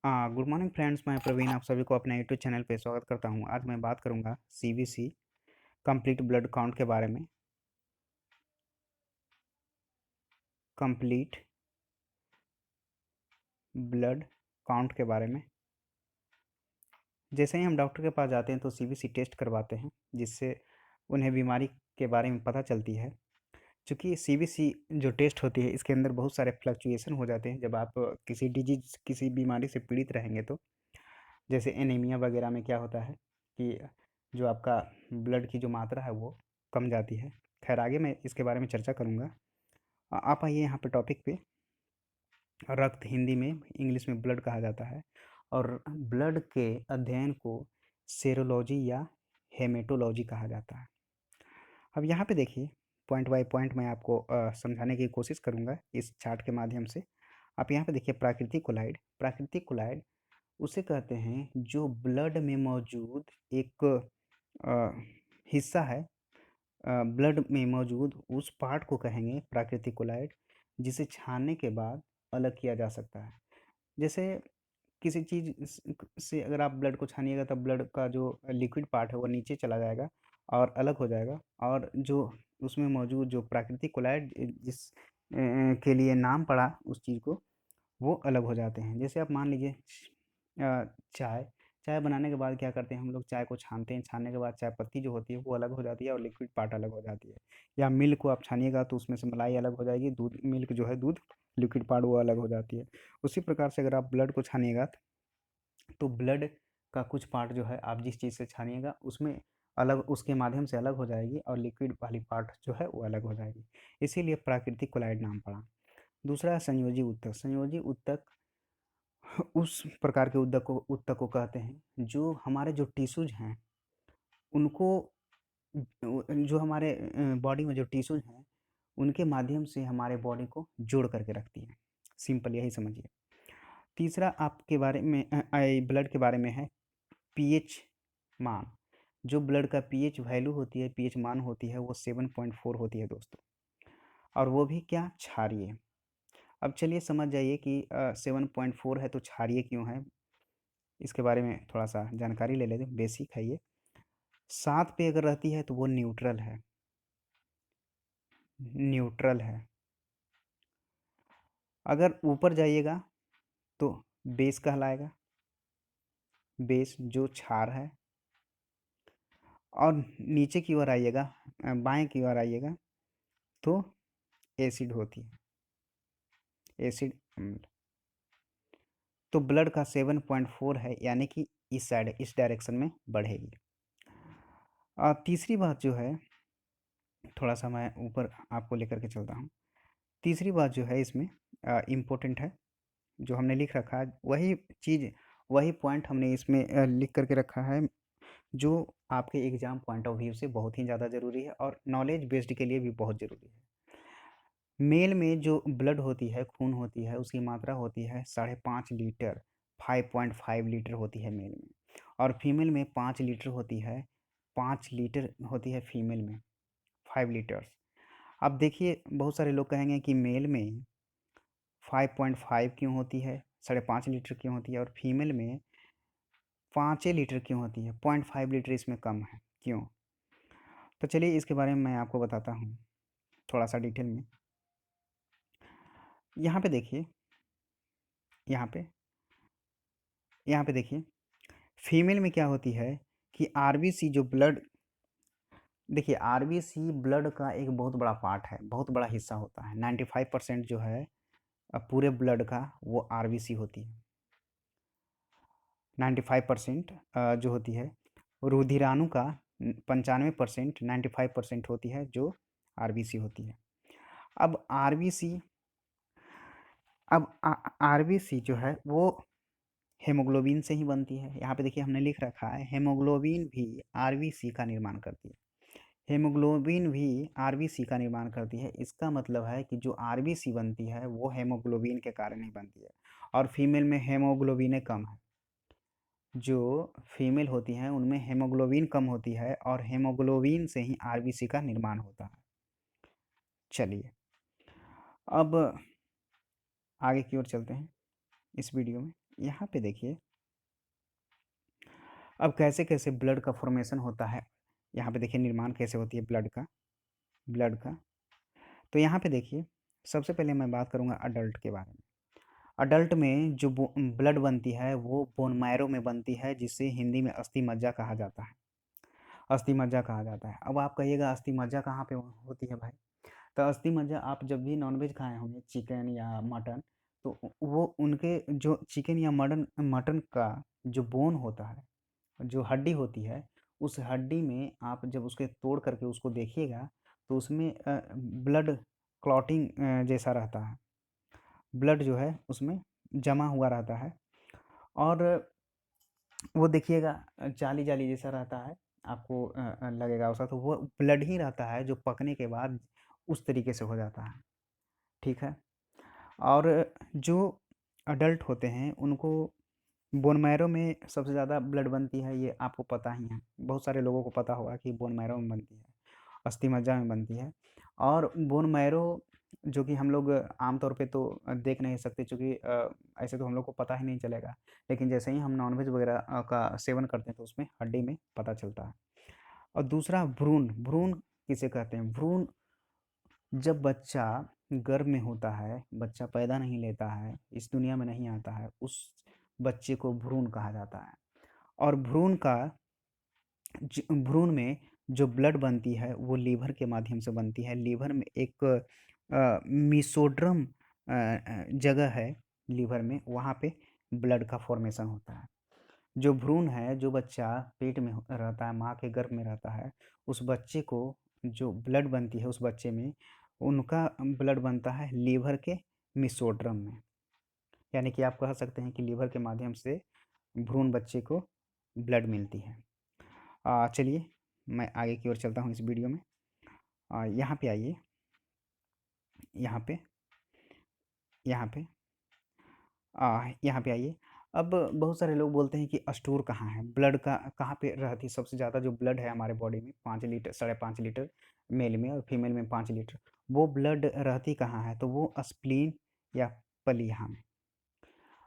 Good morning friends, मैं प्रवीण आप सभी को अपने यूट्यूब चैनल पे स्वागत करता हूं। आज मैं बात करूंगा सीबीसी कंप्लीट ब्लड काउंट के बारे में। कंप्लीट ब्लड काउंट के बारे में। जैसे ही हम डॉक्टर के पास जाते हैं तो सीबीसी टेस्ट करवाते हैं, जिससे उन्हें बीमारी के बारे में पता चलती है। चूँकि सीबीसी जो टेस्ट होती है, इसके अंदर बहुत सारे फ्लक्चुएशन हो जाते हैं जब आप किसी बीमारी से पीड़ित रहेंगे तो। जैसे एनीमिया वगैरह में क्या होता है कि जो आपका ब्लड की जो मात्रा है वो कम जाती है। खैर, आगे मैं इसके बारे में चर्चा करूँगा। आप आइए यहाँ पे टॉपिक पे। रक्त हिंदी में, इंग्लिश में ब्लड कहा जाता है, और ब्लड के अध्ययन को सेरोलॉजी या हेमेटोलॉजी कहा जाता है। अब यहाँ पे देखिए, पॉइंट बाय पॉइंट मैं आपको समझाने की कोशिश करूँगा इस चार्ट के माध्यम से। आप यहाँ पे देखिए, प्राकृतिक कोलाइड। प्राकृतिक कोलाइड उसे कहते हैं जो ब्लड में मौजूद एक हिस्सा है। ब्लड में मौजूद उस पार्ट को कहेंगे प्राकृतिक कोलाइड, जिसे छानने के बाद अलग किया जा सकता है। जैसे किसी चीज़ से अगर आप ब्लड को छानिएगा तब ब्लड का जो लिक्विड पार्ट है वो नीचे चला जाएगा और अलग हो जाएगा, और जो उसमें मौजूद जो प्राकृतिक कोलाइड के लिए नाम पड़ा उस चीज़ को, वो अलग हो जाते हैं। जैसे आप मान लीजिए चाय। चाय बनाने के बाद क्या करते हैं, हम लोग चाय को छानते हैं। छानने के बाद चाय पत्ती जो होती है वो अलग हो जाती है और लिक्विड पार्ट अलग हो जाती है। या मिल्क को आप छानिएगा तो उसमें से मलाई अलग हो जाएगी, दूध मिल्क जो है दूध लिक्विड पार्ट वो अलग हो जाती है। उसी प्रकार से अगर आप ब्लड को छानिएगा तो ब्लड का कुछ पार्ट जो है आप जिस चीज़ से छानिएगा उसमें अलग, उसके माध्यम से अलग हो जाएगी, और लिक्विड वाली पार्ट जो है वो अलग हो जाएगी। इसीलिए प्राकृतिक कोलाइड नाम पड़ा। दूसरा है संयोजी ऊतक। संयोजी ऊतक उस प्रकार के ऊतक को कहते हैं जो हमारे जो टिश्यूज हैं उनको, जो हमारे बॉडी में जो टिश्यूज हैं उनके माध्यम से हमारे बॉडी को जोड़ करके रखती है। सिंपल यही समझिए। तीसरा आपके बारे में ब्लड के बारे में है पीएच मान। जो ब्लड का पीएच वैल्यू होती है, पीएच मान होती है, वो 7.4 होती है दोस्तों, और वो भी क्या, क्षारीय। अब चलिए समझ जाइए कि 7.4 है तो क्षारीय क्यों है। इसके बारे में थोड़ा सा जानकारी ले लेते हैं, बेसिक है ये। 7 पे अगर रहती है तो वो न्यूट्रल है। न्यूट्रल है। अगर ऊपर जाइएगा तो बेस कहलाएगा। बेस जो क्षार है। और नीचे की ओर आइएगा, बाएं की ओर आइएगा तो एसिड होती है। एसिड अम्ल। तो ब्लड का 7.4 है, यानी कि इस साइड, इस डायरेक्शन में बढ़ेगी। और तीसरी बात जो है, थोड़ा सा मैं ऊपर आपको लेकर के चलता हूँ। तीसरी बात जो है इसमें इम्पोर्टेंट है, जो हमने लिख रखा है वही चीज़, वही पॉइंट हमने इसमें लिख करके रखा है, जो आपके एग्ज़ाम पॉइंट ऑफ व्यू से बहुत ही ज़्यादा ज़रूरी है और नॉलेज बेस्ड के लिए भी बहुत ज़रूरी है। मेल में जो ब्लड होती है, खून होती है, उसकी मात्रा होती है 5.5 लीटर। 5.5 लीटर होती है मेल में, और फीमेल में 5 लीटर होती है। 5 लीटर होती है फीमेल में, 5 लीटर्स। अब देखिए, बहुत सारे लोग कहेंगे कि मेल में 5.5 क्यों होती है, 5.5 लीटर क्यों होती है, और फीमेल में 5 लीटर क्यों होती है, 0.5 लीटर इसमें कम है क्यों। तो चलिए इसके बारे में मैं आपको बताता हूँ थोड़ा सा डिटेल में। यहाँ पे देखिए, यहाँ पे यहाँ पे देखिए, फीमेल में क्या होती है कि आरबीसी जो ब्लड, देखिए आरबीसी ब्लड का एक बहुत बड़ा पार्ट है, बहुत बड़ा हिस्सा होता है। 95% जो है पूरे ब्लड का वो आरबीसी होती है। 95% जो होती है, रुधिराणु का 95%, 95% होती है जो आरबीसी होती है। अब आरबीसी, अब आरबीसी जो है वो हेमोग्लोबिन से ही बनती है। यहाँ पे देखिए हमने लिख रखा है, हेमोग्लोबिन भी आरबीसी का निर्माण करती है। हेमोग्लोबिन भी आरबीसी का निर्माण करती है। इसका मतलब है कि जो आरबीसी बनती है वो हेमोग्लोबिन के कारण ही बनती है, और फीमेल में हेमोग्लोबिन कम है। जो फीमेल होती हैं उनमें हेमोग्लोबिन कम होती है, और हेमोग्लोबिन से ही आरबीसी का निर्माण होता है। चलिए अब आगे की ओर चलते हैं इस वीडियो में। यहाँ पे देखिए, अब कैसे-कैसे ब्लड का फ़ॉर्मेशन होता है। यहाँ पे देखिए निर्माण कैसे होती है ब्लड का। तो यहाँ पे देखिए, सबसे पहले मैं बात करूँगा अडल्ट के बारे में। अडल्ट में जो ब्लड बनती है वो बोन मैरो में बनती है, जिसे हिंदी में अस्थि मज्जा कहा जाता है। अस्थि मज्जा कहा जाता है। अब आप कहिएगा अस्थि मज्जा कहाँ पे होती है भाई? तो अस्थि मज्जा आप जब भी नॉनवेज खाए होंगे चिकन या मटन, तो वो उनके जो चिकन या मटन का जो बोन होता है, जो हड्डी होती है, उस हड्डी में आप जब उसके तोड़ करके उसको देखिएगा, तो उसमें ब्लड क्लॉटिंग जैसा रहता है। ब्लड जो है उसमें जमा हुआ रहता है, और वो देखिएगा जाली-जाली जैसा रहता है, आपको लगेगा वैसा, तो वो ब्लड ही रहता है जो पकने के बाद उस तरीके से हो जाता है, ठीक है? और जो अडल्ट होते हैं उनको बोन मैरो में सबसे ज़्यादा ब्लड बनती है, ये आपको पता ही है। बहुत सारे लोगों को पता होगा कि बोन मैरो में बनती है, अस्थि मज्जा में बनती है। और बोन मैरो जो कि हम लोग आम तौर पे तो देख नहीं सकते, चूँकि ऐसे तो हम लोग को पता ही नहीं चलेगा। लेकिन जैसे ही हम नॉन-वेज वगैरह का सेवन करते हैं तो उसमें हड्डी में पता चलता है। और दूसरा भ्रूण, भ्रूण किसे कहते हैं? भ्रूण जब बच्चा गर्भ में होता है, बच्चा पैदा नहीं लेता है, इस दुनिया में नहीं आता है, उस बच्चे को भ्रूण कहा जाता है। और भ्रूण में जो ब्लड बनती है वो लीवर के माध्यम से बनती है। लीवर में एक मेसोड्रम जगह है लीवर में, वहाँ पे ब्लड का फॉर्मेशन होता है। जो भ्रूण है, जो बच्चा पेट में रहता है, माँ के गर्भ में रहता है, उस बच्चे को जो ब्लड बनती है उस बच्चे में, उनका ब्लड बनता है लीवर के मेसोड्रम में। यानी कि आप कह सकते हैं कि लीवर के माध्यम से भ्रूण बच्चे को ब्लड मिलती है। चलिए मैं आगे की ओर चलता हूँ इस वीडियो में। यहाँ पे आइए, यहाँ पे यहाँ पे यहाँ पे आइए। अब बहुत सारे लोग बोलते हैं कि स्टोर कहाँ है? ब्लड का कहाँ पे रहती है? सबसे ज़्यादा जो ब्लड है हमारे बॉडी में 5 लीटर, साढ़े 5 लीटर मेल में, और फीमेल में 5 लीटर। वो ब्लड रहती कहाँ है? तो वो स्प्लीन या प्लीहा में।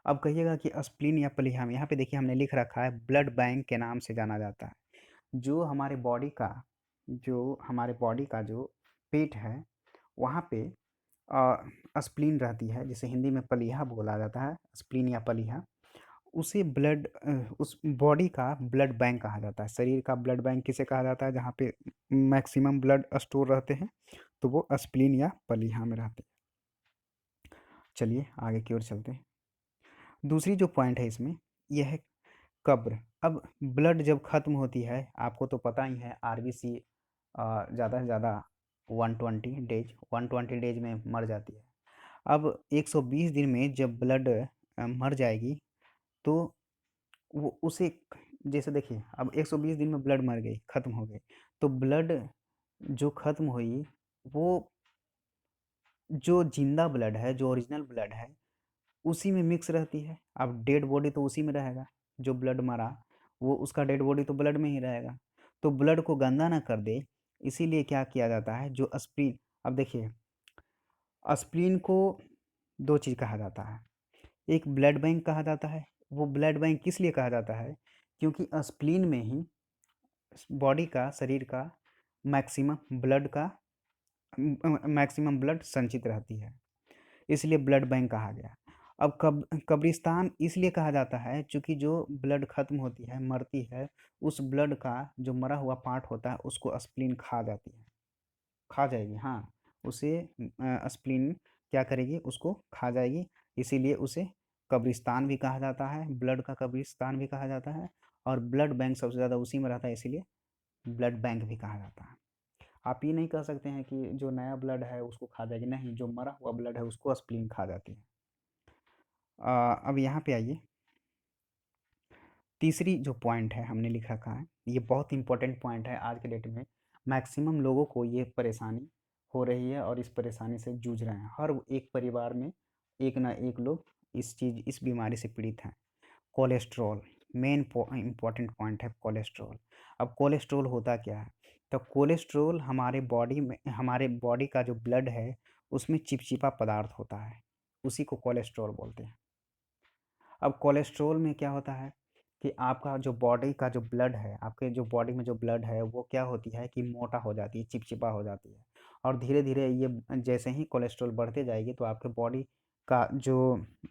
अब कहिएगा कि स्प्लीन या प्लीहा में, यहाँ पे देखिए हमने लिख रखा है ब्लड बैंक के नाम से जाना जाता है। जो हमारे बॉडी का जो पेट है, वहाँ पे स्प्लीन रहती है, जिसे हिंदी में प्लीहा बोला जाता है, स्प्लीन या प्लीहा। उस बॉडी का ब्लड बैंक कहा जाता है। शरीर का ब्लड बैंक किसे कहा जाता है? जहाँ पे मैक्सिमम ब्लड स्टोर रहते हैं, तो वो स्प्लीन या प्लीहा में रहते हैं। चलिए आगे की ओर चलते हैं। दूसरी जो पॉइंट है इसमें, यह है कब्र। अब ब्लड जब खत्म होती है, आपको तो पता ही है आरबीसी ज़्यादा से ज़्यादा 120 डेज में मर जाती है। अब 120 दिन में जब ब्लड मर जाएगी, तो वो उसे, जैसे देखिए अब 120 दिन में ब्लड मर गई, खत्म हो गई, तो ब्लड जो खत्म हुई, वो जो जिंदा ब्लड है, जो ओरिजिनल ब्लड है, उसी में मिक्स रहती है। अब डेड बॉडी तो उसी में रहेगा, जो ब्लड मरा वो उसका डेड बॉडी तो ब्लड में ही रहेगा। तो ब्लड को गंदा ना कर दे, इसीलिए क्या किया जाता है, जो स्प्लीन, अब देखिए स्प्लीन को दो चीज़ कहा जाता है। एक ब्लड बैंक कहा जाता है। वो ब्लड बैंक किस लिए कहा जाता है? क्योंकि स्प्लीन में ही बॉडी का, शरीर का मैक्सिमम ब्लड का मैक्सिमम ब्लड संचित रहती है, इसलिए ब्लड बैंक कहा गया। अब कब्रिस्तान इसलिए कहा जाता है चूँकि जो ब्लड खत्म होती है, मरती है, उस ब्लड का जो मरा हुआ पार्ट होता है उसको स्प्लीन खा जाती है, खा जाएगी, हाँ, उसे स्प्लीन क्या करेगी, उसको खा जाएगी, इसीलिए उसे कब्रिस्तान भी कहा जाता है, ब्लड का कब्रिस्तान भी कहा जाता है, और ब्लड बैंक सबसे ज़्यादा उसी में रहता है, इसीलिए ब्लड बैंक भी कहा जाता है। आप ये नहीं कह सकते हैं कि जो नया ब्लड है उसको खा जाएगी, नहीं, जो मरा हुआ ब्लड है उसको स्प्लीन खा जाती है। अब यहाँ पे आइए, तीसरी जो पॉइंट है हमने लिख रखा है, ये बहुत इंपॉर्टेंट पॉइंट है आज के डेट में। मैक्सिमम लोगों को ये परेशानी हो रही है और इस परेशानी से जूझ रहे हैं। हर एक परिवार में एक ना एक लोग इस बीमारी से पीड़ित हैं। कोलेस्ट्रॉल, मेन इम्पॉर्टेंट पॉइंट है कोलेस्ट्रॉल। अब कोलेस्ट्रॉल होता क्या है? तो कोलेस्ट्रॉल हमारे बॉडी का जो ब्लड है उसमें चिपचिपा पदार्थ होता है, उसी को कोलेस्ट्रॉल बोलते हैं। अब कोलेस्ट्रॉल में क्या होता है कि आपका जो बॉडी का जो ब्लड है, आपके जो बॉडी में जो ब्लड है वो क्या होती है कि मोटा हो जाती है, चिपचिपा हो जाती है। और धीरे-धीरे ये जैसे ही कोलेस्ट्रॉल बढ़ते जाएगी तो आपके बॉडी का जो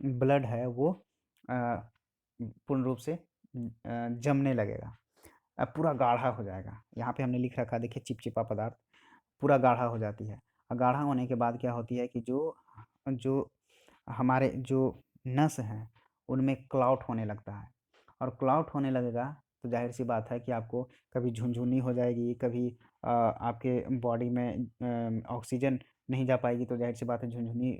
ब्लड है वो पूर्ण रूप से जमने लगेगा। पूरा गाढ़ा हो जाएगा। यहाँ पे हमने लिख रखा है देखिए, चिपचिपा पदार्थ पूरा गाढ़ा हो जाती है। और गाढ़ा होने के बाद क्या होती है कि जो जो हमारे जो नस हैं, उनमें क्लॉट होने लगता है। और क्लॉट होने लगेगा तो ज़ाहिर-सी बात है कि आपको कभी झुनझुनी हो जाएगी, कभी आपके बॉडी में ऑक्सीजन नहीं जा पाएगी तो ज़ाहिर-सी बात है झुनझुनी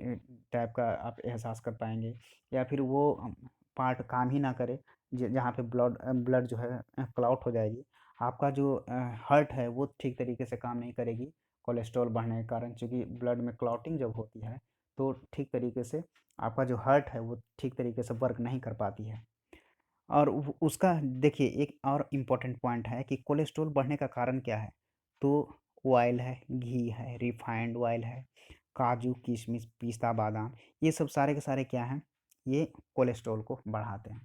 टाइप का आप एहसास कर पाएँगे। या फिर वो पार्ट काम ही ना करे जहाँ पे ब्लड जो है क्लॉट हो जाएगी। आपका जो हार्ट है वो ठीक तरीके से काम नहीं करेगी कोलेस्ट्रॉल बढ़ने के कारण, चूँकि ब्लड में क्लॉटिंग जब होती है तो ठीक तरीके से आपका जो हार्ट है वो ठीक तरीके से वर्क नहीं कर पाती है। और उसका देखिए एक और इम्पोर्टेंट पॉइंट है कि कोलेस्ट्रॉल बढ़ने का कारण क्या है? तो ऑयल है, घी है, रिफाइंड ऑयल है, काजू, किशमिश, पिस्ता, बादाम, ये सब सारे के सारे क्या हैं? ये कोलेस्ट्रॉल को बढ़ाते हैं।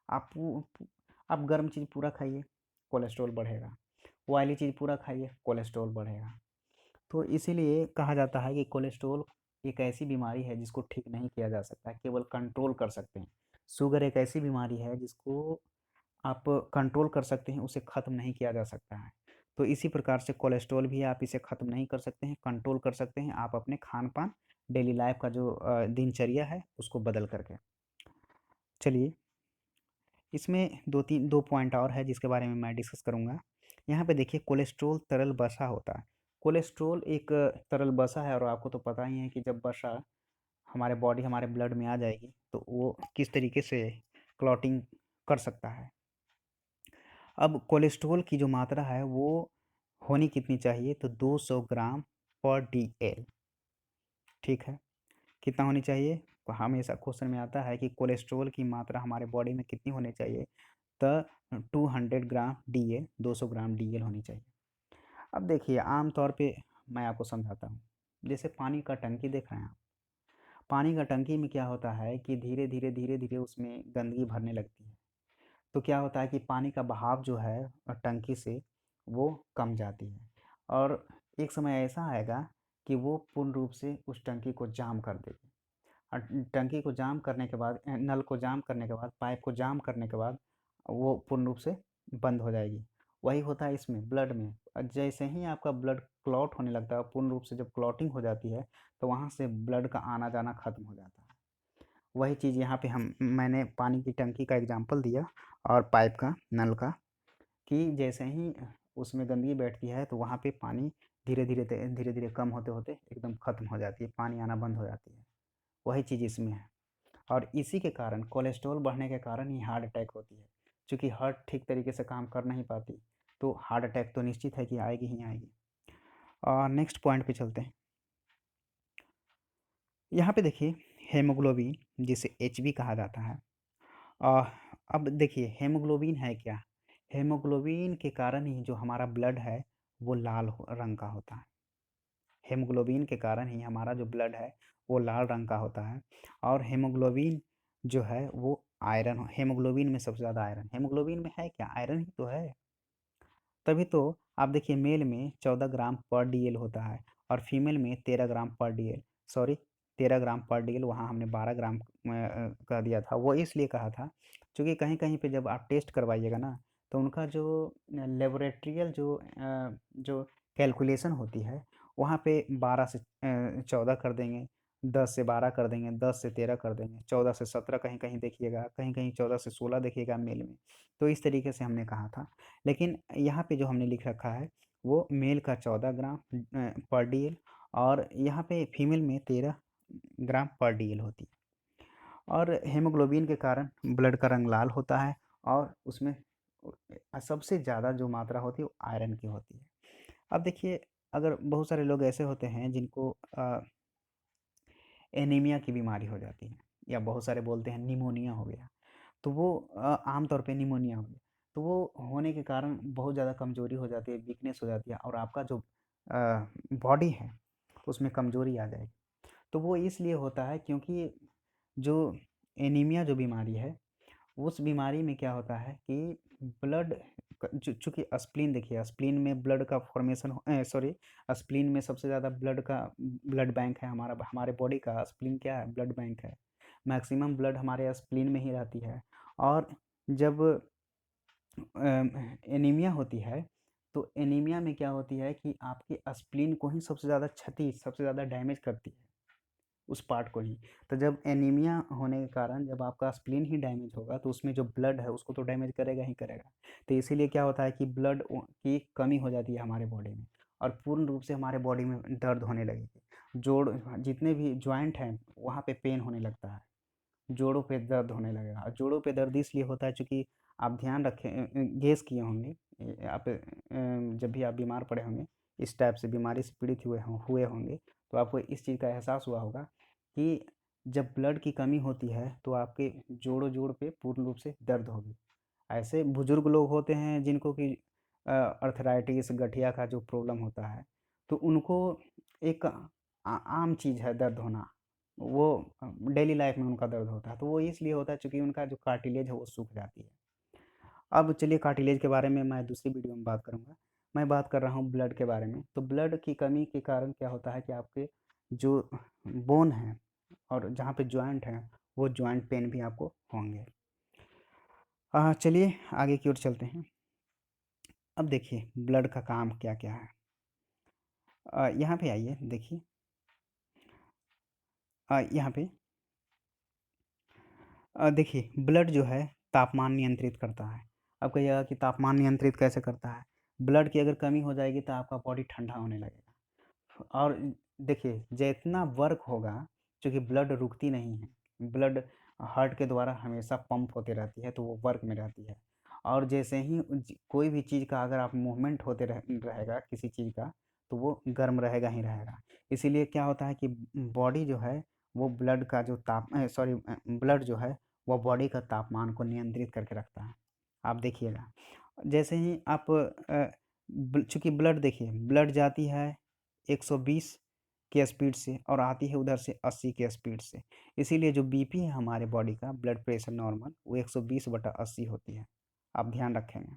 आप आप गर्म चीज़ पूरा खाइए, कोलेस्ट्रॉल बढ़ेगा। ऑयली चीज़ पूरा खाइए, कोलेस्ट्रॉल बढ़ेगा। तो इसीलिए कहा जाता है कि कोलेस्ट्रॉल एक ऐसी बीमारी है जिसको ठीक नहीं किया जा सकता, केवल कंट्रोल कर सकते हैं। शुगर एक ऐसी बीमारी है जिसको आप कंट्रोल कर सकते हैं, उसे ख़त्म नहीं किया जा सकता है। तो इसी प्रकार से कोलेस्ट्रॉल भी आप इसे ख़त्म नहीं कर सकते हैं, कंट्रोल कर सकते हैं आप अपने खान-पान, डेली लाइफ़ का जो दिनचर्या है उसको बदल करके। चलिए, इसमें 2 पॉइंट और है जिसके बारे में मैं डिस्कस करूँगा। यहाँ पे देखिए, कोलेस्ट्रॉल तरल बसा होता है। कोलेस्ट्रॉल एक तरल बसा है और आपको तो पता ही है कि जब बसा हमारे बॉडी हमारे ब्लड में आ जाएगी तो वो किस तरीके से क्लॉटिंग कर सकता है। अब कोलेस्ट्रॉल की जो मात्रा है वो होनी कितनी चाहिए, तो 200 ग्राम पर डीएल, ठीक है। कितना होनी चाहिए? तो हमेशा क्वेश्चन में आता है कि कोलेस्ट्रॉल की मात्रा हमारे बॉडी में कितनी होनी चाहिए, तो 200 ग्राम डीएल, 200 ग्राम डीएल होनी चाहिए। अब देखिए, आम तौर पे मैं आपको समझाता हूँ। जैसे पानी का टंकी देख रहे हैं आप, पानी का टंकी में क्या होता है कि धीरे-धीरे, धीरे-धीरे उसमें गंदगी भरने लगती है। तो क्या होता है कि पानी का बहाव जो है टंकी से वो कम जाती है और एक समय ऐसा आएगा कि वो पूर्ण रूप से उस टंकी को जाम कर देगी। और टंकी को जाम करने के बाद नल को जाम करने के बाद, पाइप को जाम करने के बाद वो पूर्ण रूप से बंद हो जाएगी। वही होता है इसमें ब्लड में। जैसे ही आपका ब्लड क्लॉट होने लगता है, पूर्ण रूप से जब क्लॉटिंग हो जाती है तो वहाँ से ब्लड का आना जाना खत्म हो जाता है। वही चीज़ यहाँ पे हम मैंने पानी की टंकी का एग्जांपल दिया और पाइप का, नल का, कि जैसे ही उसमें गंदगी बैठती है तो वहाँ पे पानी धीरे-धीरे कम होते-होते एकदम ख़त्म हो जाती है, पानी आना बंद हो जाती है। वही चीज़ इसमें है। और इसी के कारण कोलेस्ट्रॉल बढ़ने के कारण ही हार्ट अटैक होती है। चूँकि हार्ट ठीक तरीके से काम कर नहीं पाती, तो हार्ट अटैक तो निश्चित है कि आएगी ही आएगी। नेक्स्ट पॉइंट पे चलते हैं। यहाँ पे देखिए, हीमोग्लोबिन जिसे एचबी कहा जाता है। अ, अब देखिए, हीमोग्लोबिन है क्या? हीमोग्लोबिन के कारण ही जो हमारा ब्लड है वो लाल रंग का होता है। हीमोग्लोबिन के कारण ही हमारा जो ब्लड है वो लाल रंग का होता है। और हीमोग्लोबिन जो है वो आयरन, हीमोग्लोबिन में सबसे ज़्यादा आयरन, हीमोग्लोबिन में है क्या? आयरन ही तो है। तभी तो आप देखिए, मेल में 14 ग्राम पर डीएल होता है और फीमेल में 13 ग्राम पर डीएल, सॉरी 13 ग्राम पर डीएल, वहाँ हमने 12 ग्राम कह दिया था। वो इसलिए कहा था क्योंकि कहीं-कहीं पे जब आप टेस्ट करवाइएगा ना तो उनका जो लैबोरेट्रियल जो कैलकुलेशन होती है वहाँ पे 12 से 14 कर देंगे, 10 से 12 कर देंगे, 10 से 13 कर देंगे, 14 से 17 कहीं-कहीं देखिएगा, कहीं-कहीं 14 से 16 देखिएगा मेल में। तो इस तरीके से हमने कहा था। लेकिन यहाँ पे जो हमने लिख रखा है वो मेल का 14 ग्राम पर डीएल और यहाँ पे फीमेल में 13 ग्राम पर डीएल होती है। और हेमोग्लोबिन के कारण ब्लड का रंग लाल होता है और उसमें सबसे ज़्यादा जो मात्रा होती है वो आयरन की होती है। अब देखिए, अगर बहुत सारे लोग ऐसे होते हैं जिनको एनीमिया की बीमारी हो जाती है या बहुत सारे बोलते हैं निमोनिया हो गया, तो वो आम तौर पे निमोनिया हो गया, तो वो होने के कारण बहुत ज़्यादा कमज़ोरी हो जाती है, वीकनेस हो जाती है और आपका जो बॉडी है उसमें कमज़ोरी आ जाएगी। तो वो इसलिए होता है क्योंकि जो एनीमिया जो बीमारी है, उस बीमारी में क्या होता है कि ब्लड चूँकि स्प्लीन देखिए, स्प्लीन में ब्लड का फॉर्मेशन सॉरी, स्प्लीन में सबसे ज़्यादा ब्लड बैंक है हमारे बॉडी का स्प्लीन क्या है? ब्लड बैंक है। मैक्सिमम ब्लड हमारे स्प्लीन में ही रहती है। और जब एनीमिया होती है, तो एनीमिया में क्या होती है कि आपके स्प्लीन को ही सबसे ज़्यादा डैमेज करती है, उस पार्ट को ही। तो जब एनीमिया होने के कारण जब आपका स्प्लीन ही डैमेज होगा, तो उसमें जो ब्लड है उसको तो डैमेज करेगा ही करेगा। तो इसीलिए क्या होता है कि ब्लड की कमी हो जाती है हमारे बॉडी में, और पूर्ण रूप से हमारे बॉडी में दर्द होने लगेगी। जितने भी जॉइंट हैं, वहाँ पे पेन होने लगता है। जोड़ों पे दर्द होने लगेगा, और जोड़ों पे दर्द इसलिए होता है चूँकि आप ध्यान रखें, गेस किए होंगे, जब भी आप बीमार पड़े होंगे, इस टाइप से बीमारी से पीड़ित हुए होंगे, तो आपको इस चीज़ का एहसास हुआ होगा कि जब ब्लड की कमी होती है, तो आपके जोड़ पे पूर्ण रूप से दर्द होगी। ऐसे बुजुर्ग लोग होते हैं जिनको कि अर्थराइटिस, गठिया का जो प्रॉब्लम होता है, तो उनको एक आम चीज़ है दर्द होना। वो डेली लाइफ में उनका दर्द होता है, तो वो इसलिए होता है चूँकि उनका जो कार्टिलेज है वो सूख जाती है। अब चलिए कार्टिलेज के बारे में मैं दूसरी वीडियो में बात करूँगा। मैं बात कर रहा हूँ ब्लड के बारे में। तो ब्लड की कमी के कारण क्या होता है कि आपके जो बोन हैं और जहाँ पे जॉइंट हैं, वो जॉइंट पेन भी आपको होंगे। चलिए आगे की ओर चलते हैं। अब देखिए ब्लड का काम क्या-क्या है। यहाँ पे आइए देखिए। यहाँ पे देखिए ब्लड जो है तापमान नियंत्रित करता है। अब कहिएगा कि तापमान नियंत्रित कैसे करता है? ब्लड की अगर कमी हो जाएगी तो आपका बॉडी ठंडा होने लगेगा। और देखिए जितना वर्क होगा, चूँकि ब्लड रुकती नहीं है, ब्लड हार्ट के द्वारा हमेशा पंप होती रहती है, तो वो वर्क में रहती है। और जैसे ही कोई भी चीज़ का अगर आप मूवमेंट होते रहेगा किसी चीज़ का, तो वो गर्म रहेगा ही रहेगा। इसीलिए क्या होता है कि बॉडी जो है वो ब्लड जो है वो बॉडी का तापमान को नियंत्रित करके रखता है। आप देखिएगा, जैसे ही आप चूँकि ब्लड देखिए, ब्लड जाती है 120 के स्पीड से और आती है उधर से 80 के स्पीड से। इसीलिए जो बीपी है हमारे बॉडी का, ब्लड प्रेशर नॉर्मल, वो 120/80 होती है। आप ध्यान रखेंगे।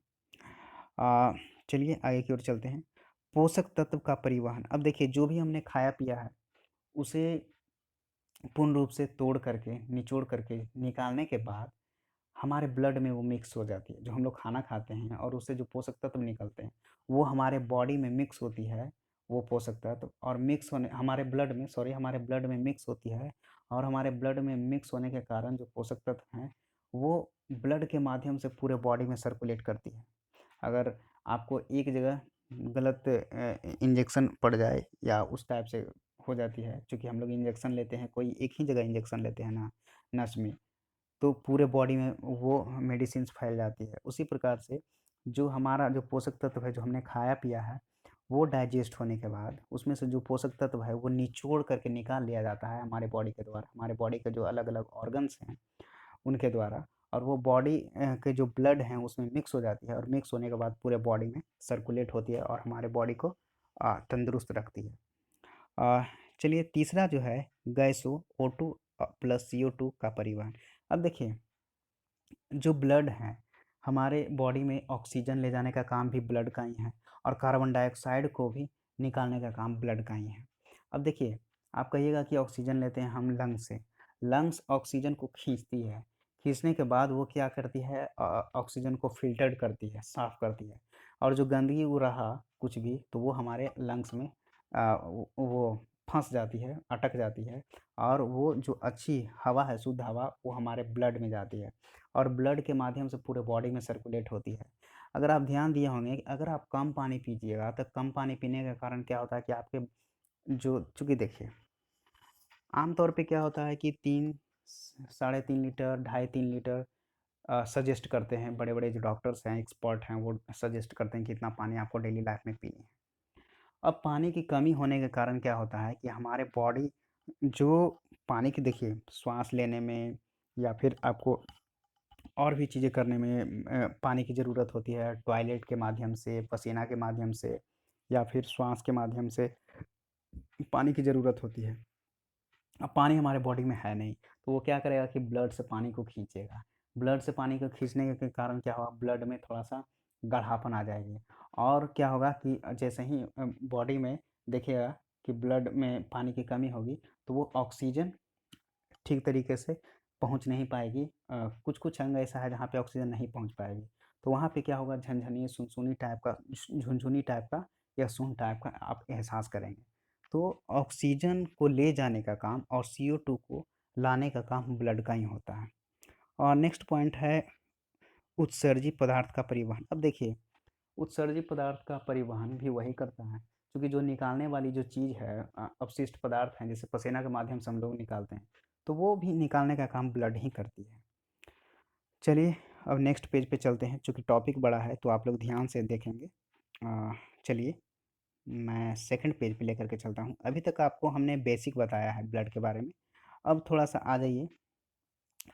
अ, चलिए आगे की ओर चलते हैं। पोषक तत्व का परिवहन। अब देखिए जो भी हमने खाया पिया है, उसे पूर्ण रूप से तोड़ करके, निचोड़ करके निकालने के बाद हमारे ब्लड में वो मिक्स हो जाती है। जो हम लोग खाना खाते हैं और उससे जो पोषक तत्व निकलते हैं, वो हमारे बॉडी में मिक्स होती है, वो पोषक तत्व, और मिक्स होने हमारे ब्लड में मिक्स होती है, और हमारे ब्लड में मिक्स होने के कारण जो पोषक तत्व हैं, वो ब्लड के माध्यम से पूरे बॉडी में सर्कुलेट करती है। अगर आपको एक जगह गलत इंजेक्शन पड़ जाए या उस टाइप से हो जाती है, चूँकि हम लोग इंजेक्शन लेते हैं, कोई एक ही जगह इंजेक्शन लेते हैं ना, नस में, तो पूरे बॉडी में वो मेडिसिन्स फैल जाती है। उसी प्रकार से जो हमारा जो पोषक तत्व है, जो हमने खाया पिया है, वो डाइजेस्ट होने के बाद उसमें से जो पोषक तत्व है वो निचोड़ करके निकाल लिया जाता है हमारे बॉडी के द्वारा, हमारे बॉडी के जो अलग-अलग ऑर्गन्स हैं उनके द्वारा, और वो बॉडी के जो ब्लड हैं उसमें मिक्स हो जाती है, और मिक्स होने के बाद पूरे बॉडी में सर्कुलेट होती है और हमारे बॉडी को तंदुरुस्त रखती है। अ, चलिए तीसरा जो है गैसों O2 प्लस CO2 का परिवहन। अब देखिए जो ब्लड है, हमारे बॉडी में ऑक्सीजन ले जाने का काम भी ब्लड का ही है, और कार्बन डाइऑक्साइड को भी निकालने का काम ब्लड का ही है। अब देखिए, आप कहिएगा कि ऑक्सीजन लेते हैं हम लंग्स से, लंग्स ऑक्सीजन को खींचती है, खींचने के बाद वो क्या करती है, ऑक्सीजन को फ़िल्टर्ड करती है, साफ़ करती है, और जो गंदगी वो रहा कुछ भी, तो वो हमारे लंग्स में वो फँस जाती है, अटक जाती है, और वो जो अच्छी हवा है, शुद्ध हवा, वो हमारे ब्लड में जाती है, और ब्लड के माध्यम से पूरे बॉडी में सर्कुलेट होती है। अगर आप ध्यान दिए होंगे कि अगर आप कम पानी पीजिएगा, तो कम पानी पीने के कारण क्या होता है कि आपके जो चूँकि देखिए, आम तौर पे क्या होता है कि 3 साढ़े 3 लीटर, ढाई 3 लीटर सजेस्ट करते हैं, बड़े-बड़े जो डॉक्टर्स हैं, एक्सपर्ट हैं, वो सजेस्ट करते हैं कि इतना पानी आपको डेली लाइफ में पीनी है। अब पानी की कमी होने के कारण क्या होता है कि हमारे बॉडी जो पानी की देखिए, श्वास लेने में या फिर आपको और भी चीज़ें करने में पानी की ज़रूरत होती है, टॉयलेट के माध्यम से, पसीना के माध्यम से, या फिर श्वास के माध्यम से पानी की ज़रूरत होती है। अब पानी हमारे बॉडी में है नहीं, तो वो क्या करेगा कि ब्लड से पानी को खींचेगा। ब्लड से पानी को खींचने के कारण क्या होगा, ब्लड में थोड़ा-सा गाढ़ापन आ जाएगी और क्या होगा कि जैसे ही बॉडी में देखिएगा कि ब्लड में पानी की कमी होगी, तो वो ऑक्सीजन ठीक तरीके से पहुँच नहीं पाएगी। कुछ-कुछ अंग ऐसा है जहाँ पे ऑक्सीजन नहीं पहुँच पाएगी। तो वहाँ पे क्या होगा, झनझनी, सुनसुनी टाइप का, झुनझुनी टाइप का या सुन्न टाइप का आप एहसास करेंगे। तो ऑक्सीजन को ले जाने का काम और CO2 को लाने का काम ब्लड का ही होता है। और नेक्स्ट पॉइंट है उत्सर्जित पदार्थ का परिवहन। अब देखिए, उत्सर्जित पदार्थ का परिवहन भी वही करता है, क्योंकि जो निकालने वाली जो चीज़ है, अपशिष्ट पदार्थ हैं, जैसे पसीना के माध्यम से हम लोग निकालते हैं, तो वो भी निकालने का काम ब्लड ही करती है। चलिए, अब नेक्स्ट पेज पे चलते हैं, चूँकि टॉपिक बड़ा है तो आप लोग ध्यान से देखेंगे। चलिए, मैं सेकंड पेज पे लेकर के चलता हूँ। अभी तक आपको हमने बेसिक बताया है ब्लड के बारे में। अब थोड़ा-सा आ जाइए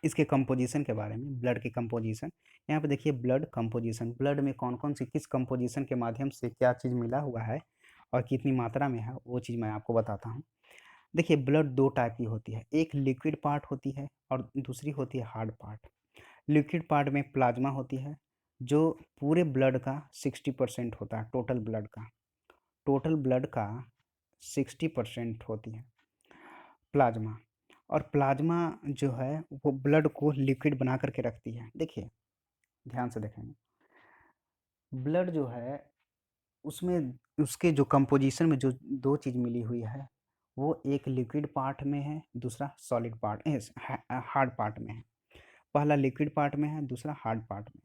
इसके कंपोज़िशन के बारे में, ब्लड की कंपोज़िशन। यहाँ पे देखिए ब्लड कंपोज़िशन, ब्लड में कौन-कौन सी किस कंपोज़िशन के माध्यम से क्या चीज़ मिला हुआ है और कितनी मात्रा में है, वो चीज़ मैं आपको बताता हूँ। देखिए ब्लड 2 टाइप की होती है, एक लिक्विड पार्ट होती है और दूसरी होती है हार्ड पार्ट। लिक्विड पार्ट में प्लाज़्मा होती है, जो पूरे ब्लड का 60% होता है, टोटल ब्लड का। टोटल ब्लड का 60% होती है प्लाज़्मा। और प्लाज़्मा जो है वो ब्लड को लिक्विड बना कर के रखती है। देखिए, ध्यान से देखेंगे, ब्लड जो है उसमें उसके जो कंपोज़िशन में जो 2 चीज़ मिली हुई है, वो एक लिक्विड पार्ट में है, दूसरा सॉलिड पार्ट हार्ड पार्ट में है। पहला लिक्विड पार्ट में है, दूसरा हार्ड पार्ट में।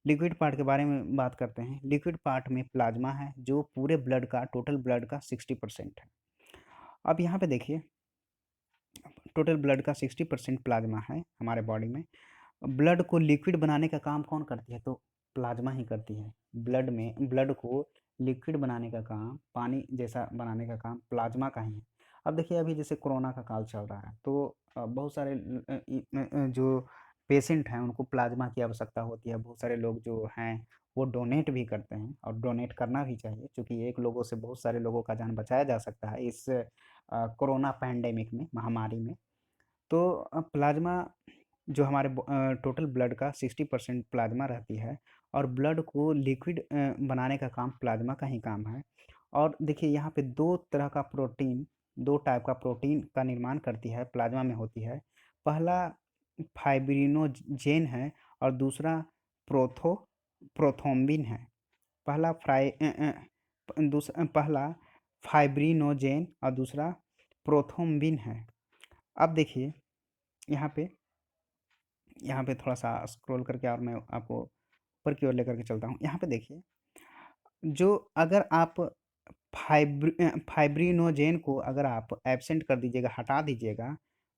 लिक्विड पार्ट के बारे में बात करते हैं। लिक्विड पार्ट में प्लाज़्मा है, जो पूरे ब्लड का, टोटल ब्लड का 60% है। अब यहाँ पे देखिए, टोटल ब्लड का 60% प्लाज़्मा है हमारे बॉडी में। ब्लड को लिक्विड बनाने का काम कौन करती है? तो प्लाज़्मा ही करती है। ब्लड को लिक्विड बनाने का काम, पानी जैसा बनाने का काम प्लाज़्मा का ही है। अब देखिए, अभी जैसे कोरोना का काल चल रहा है, तो बहुत सारे जो पेशेंट हैं उनको प्लाज़्मा की आवश्यकता होती है। बहुत सारे लोग जो हैं वो डोनेट भी करते हैं और डोनेट करना भी चाहिए, क्योंकि एक लोगों से बहुत सारे लोगों का जान बचाया जा सकता है इस कोरोना पैंडेमिक में, महामारी में। तो प्लाज़्मा जो हमारे टोटल ब्लड का 60% प्लाज़्मा रहती है और ब्लड को लिक्विड बनाने का काम प्लाज़्मा का ही काम है। और देखिए यहाँ पे 2 तरह का प्रोटीन, 2 टाइप का प्रोटीन का निर्माण करती है, प्लाज़्मा में होती है। पहला फाइब्रिनोजेन है और दूसरा प्रोथ्रोम्बिन है। पहला फाइब्रिनोजेन और दूसरा प्रोथ्रोम्बिन है। अब देखिए यहाँ पे थोड़ा-सा स्क्रॉल करके और मैं आपको ऊपर की ओर लेकर के चलता हूँ। यहाँ पे देखिए, जो अगर आप फाइब्रिनोजेन को अगर आप एब्सेंट कर दीजिएगा, हटा दीजिएगा,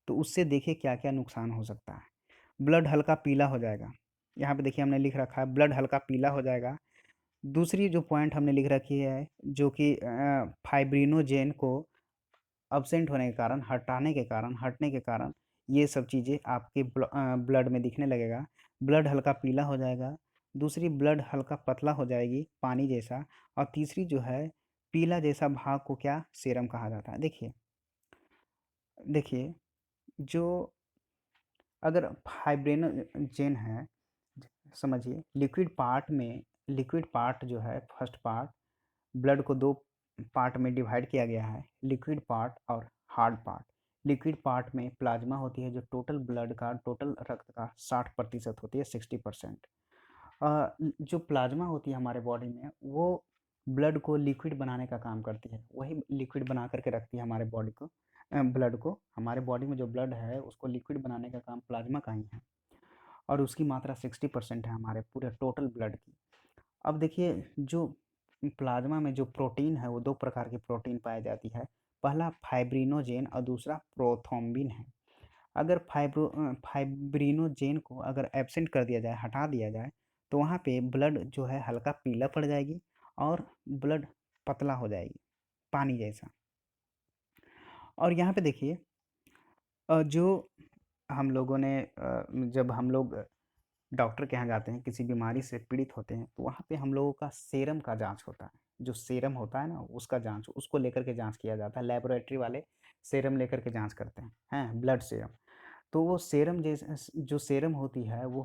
तो उससे देखिए क्या-क्या नुकसान हो सकता है। ब्लड हल्का पीला हो जाएगा। यहाँ पे देखिए हमने लिख रखा है ब्लड हल्का पीला हो जाएगा। दूसरी जो पॉइंट हमने लिख रखी है, जो कि फाइब्रिनोजेन को अब्सेंट होने के कारण, हटने के कारण ये सब चीज़ें आपके ब्लड में दिखने लगेगा। ब्लड हल्का पीला हो जाएगा, दूसरी ब्लड हल्का पतला हो जाएगी, पानी जैसा, और तीसरी जो है पीला जैसा भाग को क्या सेरम कहा जाता है। देखिए, जो अगर फाइब्रिनोजेन है, समझिए लिक्विड पार्ट जो है, फर्स्ट पार्ट, ब्लड को 2 पार्ट में डिवाइड किया गया है, लिक्विड पार्ट और हार्ड पार्ट। लिक्विड पार्ट में प्लाज़्मा होती है, जो टोटल ब्लड का, टोटल रक्त का 60% होती है, 60%। जो प्लाज़्मा होती है हमारे बॉडी में, वो ब्लड को लिक्विड बनाने का काम करती है। वही लिक्विड बना कर के रखती है हमारे बॉडी को, ब्लड को। हमारे बॉडी में जो ब्लड है, उसको लिक्विड बनाने का काम प्लाज़्मा का ही है और उसकी मात्रा 60% है हमारे पूरे टोटल ब्लड की। अब देखिए, जो प्लाज़्मा में जो प्रोटीन है, वो 2 प्रकार की प्रोटीन पाई जाती है। पहला फाइब्रिनोजेन और दूसरा प्रोथ्रोम्बिन है। अगर फाइब्रिनोजेन को अगर एब्सेंट कर दिया जाए, हटा दिया जाए, तो वहाँ पे ब्लड जो है हल्का पीला पड़ जाएगी और ब्लड पतला हो जाएगी, पानी जैसा। और यहाँ पे देखिए, जो हम लोगों ने जब हम लोग डॉक्टर के यहाँ जाते हैं, किसी बीमारी से पीड़ित होते हैं, तो वहाँ पे हम लोगों का सेरम का जाँच होता है। जो सेरम होता है ना, उसका जाँच, उसको लेकर के जाँच किया जाता है। लैबोरेटरी वाले सेरम लेकर के जाँच करते हैं, हैं? Blood serum. तो वो सेरम जो सेरम होती है वो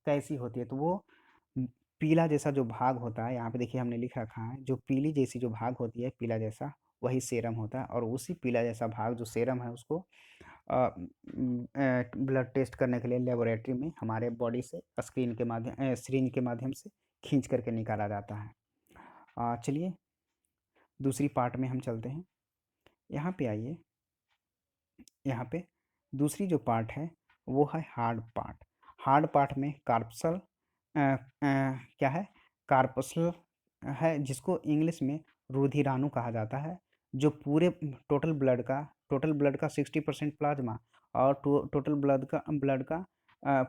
कैसी होती है, तो वो पीला जैसा जो भाग होता है, यहाँ पे देखिए हमने लिख रखा है, जो पीली जैसी जो भाग होती है पीला जैसा, वही सेरम होता है। और उसी पीला जैसा भाग जो सेरम है उसको ब्लड टेस्ट करने के लिए लेबोरेटरी में हमारे बॉडी से स्क्रीन के माध्यम सिरिंज के माध्यम से खींच करके निकाला जाता है। चलिए दूसरी पार्ट में हम चलते हैं। यहाँ पे आइए, यहाँ पे दूसरी जो पार्ट है वो है हार्ड पार्ट। हार्ड पार्ट में कार्पसल क्या है, कार्पसल है, जिसको इंग्लिश में रुधिराणु कहा जाता है, जो पूरे टोटल ब्लड का 60% प्लाज्मा और टोटल ब्लड का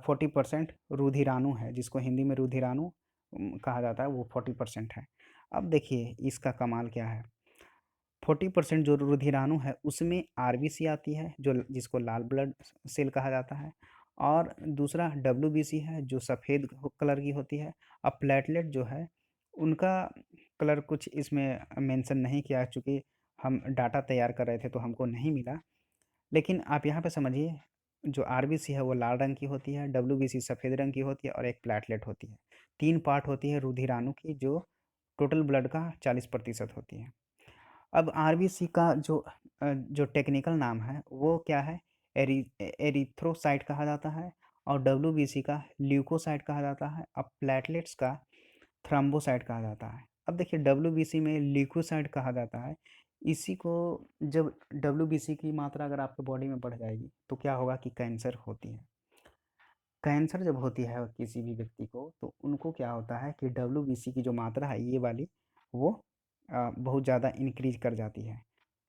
40% रुधिराणु है, जिसको हिंदी में रुधिराणु कहा जाता है, वो 40% है। अब देखिए इसका कमाल क्या है, 40% जो रुधिराणु है उसमें आरबीसी आती है, जो जिसको लाल ब्लड सेल कहा जाता है, और दूसरा डब्ल्यूबीसी है जो सफ़ेद कलर की होती है। अब प्लेटलेट जो है उनका कलर कुछ इसमें मेंशन नहीं किया, चूँकि हम डाटा तैयार कर रहे थे तो हमको नहीं मिला। लेकिन आप यहाँ पे समझिए, जो आरबीसी है वो लाल रंग की होती है, डब्ल्यूबीसी सफ़ेद रंग की होती है, और एक प्लेटलेट होती है। 3 पार्ट होती है रुधिराणु की, जो टोटल ब्लड का 40% होती है। अब आरबीसी का जो टेक्निकल नाम है वो क्या है, एरिथ्रोसाइट कहा जाता है, और डब्ल्यूबीसी का ल्यूकोसाइट कहा जाता है। अब प्लेटलेट्स का थ्रोम्बोसाइट कहा जाता है। अब देखिए डब्ल्यूबीसी में ल्यूकोसाइट कहा जाता है। इसी को जब डब्ल्यूबीसी की मात्रा अगर आपके बॉडी में बढ़ जाएगी तो क्या होगा कि कैंसर होती है। कैंसर जब होती है किसी भी व्यक्ति को, तो उनको क्या होता है कि डब्ल्यूबीसी की जो मात्रा है ये वाली, वो बहुत ज़्यादा इंक्रीज कर जाती है।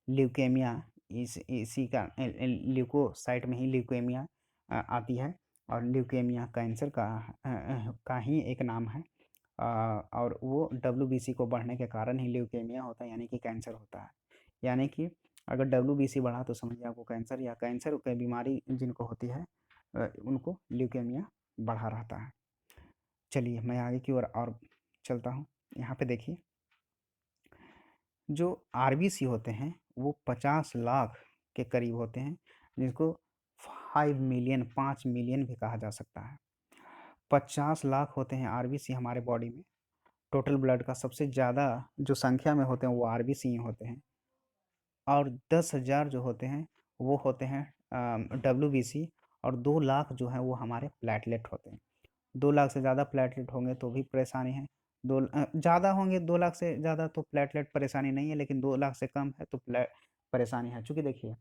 ल्यूकेमिया इसी का ल्यूकोसाइट में ही ल्यूकेमिया आती है, और ल्यूकेमिया कैंसर का ही एक नाम है। और वो डब्ल्यूबीसी को बढ़ने के कारण ही ल्यूकेमिया होता है, यानी कि कैंसर होता है। यानी कि अगर डब्ल्यूबीसी बढ़ा तो समझिए आपको कैंसर, या कैंसर की बीमारी जिनको होती है उनको ल्यूकेमिया बढ़ा रहता है। चलिए मैं आगे की और चलता हूँ। यहाँ पे देखिए, जो आरबीसी होते हैं वो 50 लाख के करीब होते हैं, जिसको 5 मिलियन भी कहा जा सकता है। 50 लाख होते हैं आरबीसी हमारे बॉडी में। टोटल ब्लड का सबसे ज़्यादा जो संख्या में होते हैं वो आरबीसी ही होते हैं। और 10,000 जो होते हैं वो होते हैं डब्ल्यूबीसी, और 2 लाख जो हैं वो हमारे प्लेटलेट होते हैं। 2 लाख से ज़्यादा प्लेटलेट होंगे तो भी परेशानी है। ज़्यादा होंगे 2 लाख से ज़्यादा तो प्लेटलेट परेशानी नहीं है, लेकिन 2 लाख से कम है तो परेशानी है। चूँकि देखिए,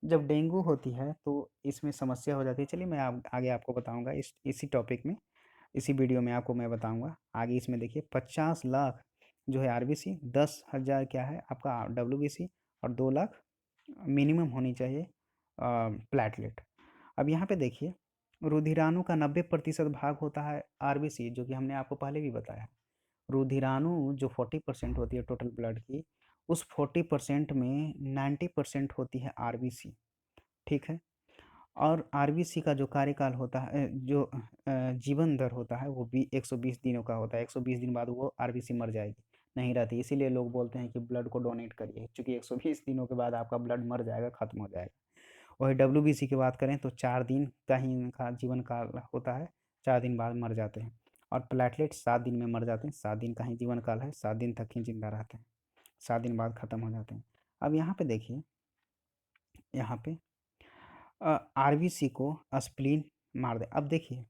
जब डेंगू होती है तो इसमें समस्या हो जाती है। चलिए मैं आगे आपको बताऊँगा इसी टॉपिक में, इसी वीडियो में आपको मैं बताऊँगा। आगे इसमें देखिए 50 लाख जो है आरबीसी, 10,000 क्या है आपका डब्ल्यूबीसी, और 2 लाख मिनिमम होनी चाहिए प्लेटलेट। अब यहाँ पे देखिए, रुधिराणु का 90% भाग होता है आरबीसी, जो कि हमने आपको पहले भी बताया। रुधिराणु जो 40% होती है टोटल ब्लड की, उस 40% में 90% होती है आरबीसी। ठीक है। और आरबीसी का जो कार्यकाल होता है, जीवन दर होता है, वो भी 120 दिनों का होता है। 120 दिन बाद वो आरबीसी मर जाएगी, नहीं रहती। इसीलिए लोग बोलते हैं कि ब्लड को डोनेट करिए, क्योंकि 120 दिनों के बाद आपका ब्लड मर जाएगा, खत्म हो जाएगा। वही डब्ल्यूबीसी की बात करें तो 4 दिन का ही इनका जीवन काल होता है, 4 दिन बाद मर जाते हैं। और प्लेटलेट 7 दिन में मर जाते हैं, 7 दिन का ही जीवन काल है, 7 दिन तक ही जिंदा रहते हैं, 7 दिन बाद ख़त्म हो जाते हैं। अब यहाँ पे देखिए, यहाँ पे आरबीसी को स्प्लीन मार दे। अब देखिए,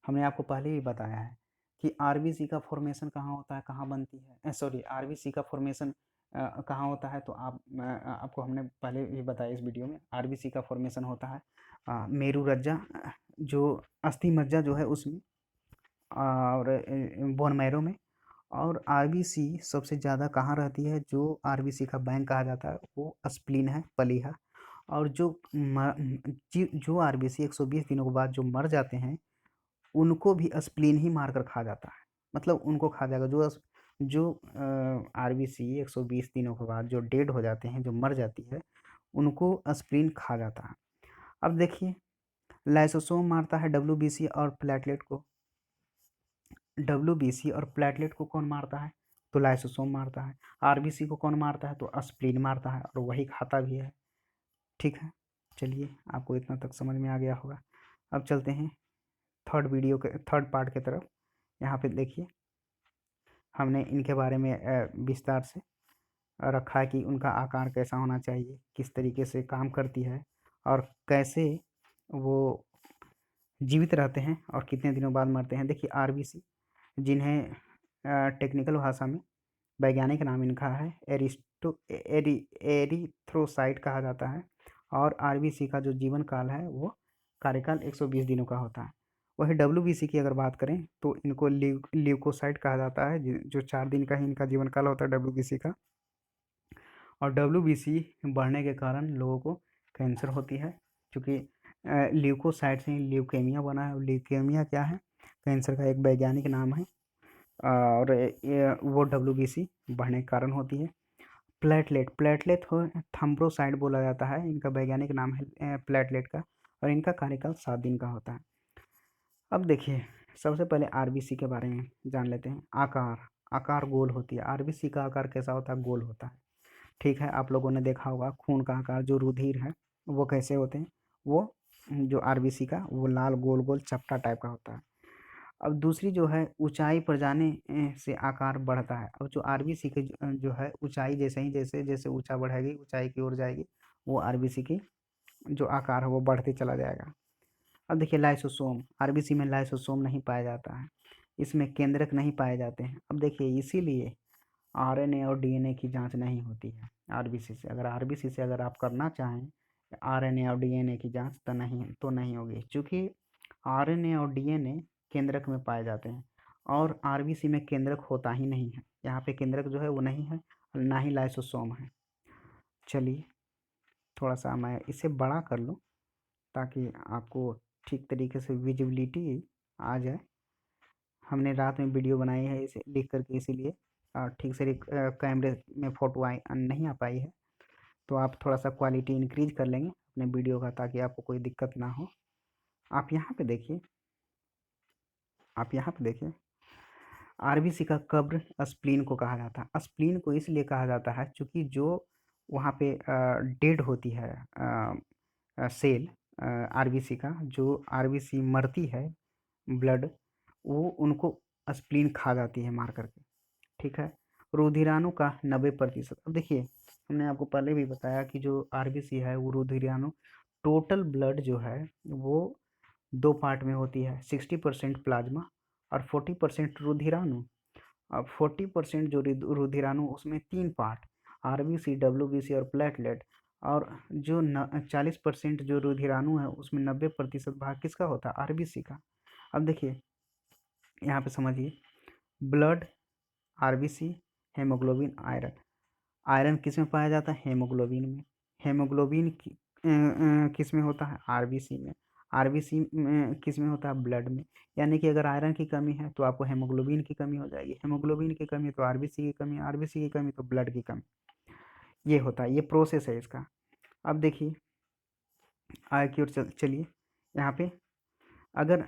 हमने आपको पहले भी बताया है कि आरबीसी का फॉर्मेशन कहाँ होता है, कहाँ बनती है, सॉरी, आरबीसी का फॉर्मेशन कहाँ होता है, तो आपको हमने पहले भी बताया इस वीडियो में। आरबीसी का फॉर्मेशन होता है मेरू रज्जा, जो अस्थि मज्जा जो है उसमें, और बोन मैरो में। और आरबीसी सबसे ज़्यादा कहाँ रहती है, जो आरबीसी का बैंक कहा जाता है वो स्प्लीन है, पलीहा। और जो आरबीसी 120 दिनों के बाद जो मर जाते हैं, उनको भी स्प्लीन ही मारकर खा जाता है। मतलब उनको खा जाएगा, जो आरबीसी 120 दिनों के बाद जो डेड हो जाते हैं, जो मर जाती है, उनको स्प्लीन खा जाता है। अब देखिए, लाइसोसोम मारता है डब्ल्यूबीसी और प्लेटलेट को। डब्ल्यूबीसी और प्लेटलेट को कौन मारता है, तो लाइसोसोम मारता है। आरबीसी को कौन मारता है, तो स्प्लीन मारता है, और वही खाता भी है। ठीक है। चलिए, आपको इतना तक समझ में आ गया होगा। अब चलते हैं थर्ड पार्ट की तरफ। यहाँ पे देखिए, हमने इनके बारे में विस्तार से रखा है कि उनका आकार कैसा होना चाहिए, किस तरीके से काम करती है और कैसे वो जीवित रहते हैं और कितने दिनों बाद मरते हैं। देखिए, आरबीसी, जिन्हें टेक्निकल भाषा में वैज्ञानिक नाम इनका है एरिथ्रोसाइट कहा जाता है, और आरबीसी का जो जीवन काल है वो कार्यकाल 120 दिनों का होता है। वही डब्ल्यूबीसी की अगर बात करें तो इनको ल्यूकोसाइट कहा जाता है, जो 4 दिन का ही इनका जीवन काल होता है डब्ल्यूबीसी का। और डब्ल्यूबीसी बढ़ने के कारण लोगों को कैंसर होती है, क्योंकि ल्यूकोसाइट से ही ल्यूकेमिया बना है। ल्यूकेमिया क्या है? कैंसर का एक वैज्ञानिक नाम है, और वो डब्ल्यूबीसी बढ़ने के कारण होती है। प्लेटलेट हो थ्रोम्बोसाइट बोला जाता है, इनका वैज्ञानिक नाम है प्लेटलेट का, और इनका कार्यकाल 7 दिन का होता है। अब देखिए, सबसे पहले आरबीसी के बारे में जान लेते हैं। आकार गोल होती है। आरबीसी का आकार कैसा होता है? गोल होता है। ठीक है, आप लोगों ने देखा होगा खून का आकार, जो रुधिर है वो कैसे होते हैं? वो जो आरबीसी का वो लाल गोल गोल चपटा टाइप का होता है। अब दूसरी जो है, ऊंचाई पर जाने से आकार बढ़ता है। अब जो आरबीसी के जो है ऊंचाई, जैसे जैसे ऊंचा बढ़ेगी, ऊंचाई की ओर जाएगी, वो आरबीसी की जो आकार है वो बढ़ते चला जाएगा। अब देखिए, लाइसोसोम, आरबीसी में लाइसोसोम नहीं पाया जाता है, इसमें केंद्रक नहीं पाए जाते हैं। अब देखिए, इसीलिए आरएनए और डीएनए की जांच नहीं होती है आरबीसी से। अगर आरबीसी से अगर आप करना चाहें आरएनए और डीएनए की जांच तो नहीं होगी, क्योंकि आरएनए और डीएनए केंद्रक में पाए जाते हैं, और आरबीसी में केंद्रक होता ही नहीं है। यहाँ पे केंद्रक जो है वो नहीं है, ना ही लाइसोसोम है। चलिए, थोड़ा सा मैं इसे बड़ा कर लूँ ताकि आपको ठीक तरीके से विजिबिलिटी आ जाए। हमने रात में वीडियो बनाई है इसे लिख करके, इसीलिए ठीक से कैमरे में फ़ोटो नहीं आ पाई है। तो आप थोड़ा सा क्वालिटी इंक्रीज कर लेंगे अपने वीडियो का, ताकि आपको कोई दिक्कत ना हो। आप यहाँ पे देखिए, आरबीसी का कब्र स्प्लीन को कहा जाता है। स्प्लीन को इसलिए कहा जाता है क्योंकि जो वहाँ पे डेड होती है सेल, आरबीसी का जो आरबीसी मरती है, ब्लड, वो उनको स्प्लीन खा जाती है मार करके। ठीक है, रुधिराणु का 90%। अब देखिए, हमने आपको पहले भी बताया कि जो आरबीसी है वो रुधिराणु, टोटल ब्लड जो है वो 2 पार्ट में होती है, 60% प्लाज्मा और 40% रुधिराणु। अब 40% जो रुधिराणु, उसमें 3 पार्ट, आरबीसी, डब्ल्यूबीसी और प्लेटलेट। और जो 40% जो रुधिराणु है उसमें 90% भाग किसका होता है? आरबीसी का। अब देखिए, यहाँ पे समझिए, blood, RBC, haemoglobin, iron. Iron किस में पाया जाता है? हेमोग्लोबिन में। हेमोग्लोबिन किस में होता है? आरबीसी में। आरबीसी में किस में होता है? ब्लड में। यानी कि अगर आयरन की कमी है तो आपको हेमोग्लोबिन की कमी हो जाएगी, हेमोग्लोबिन की कमी तो आरबीसी की कमी, आरबीसी की कमी तो ब्लड की कमी। ये होता है, ये प्रोसेस है इसका। अब देखिए, आगे की ओर चलिए। यहाँ पे अगर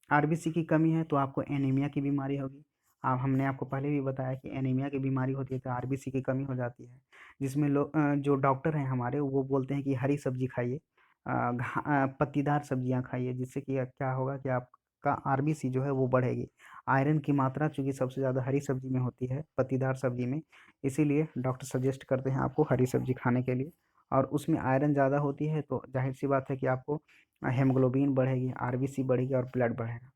आरबीसी की कमी है तो आपको एनीमिया की बीमारी होगी। अब हमने आपको पहले भी बताया कि एनीमिया की बीमारी होती है तो आरबीसी की कमी हो जाती है, जिसमें लोग जो डॉक्टर हैं हमारे वो बोलते हैं कि हरी सब्जी खाइए, पत्तीदार सब्जियां खाइए, जिससे कि क्या होगा कि आपका आरबीसी जो है वो बढ़ेगी। आयरन की मात्रा चूँकि सबसे ज़्यादा हरी सब्जी में होती है, पत्तीदार सब्जी में, इसीलिए डॉक्टर सजेस्ट करते हैं आपको हरी सब्जी खाने के लिए। और उसमें आयरन ज़्यादा होती है तो जाहिर सी बात है कि आपको हेमोग्लोबिन बढ़ेगी, आरबीसी बढ़ेगी और ब्लड बढ़ेगा।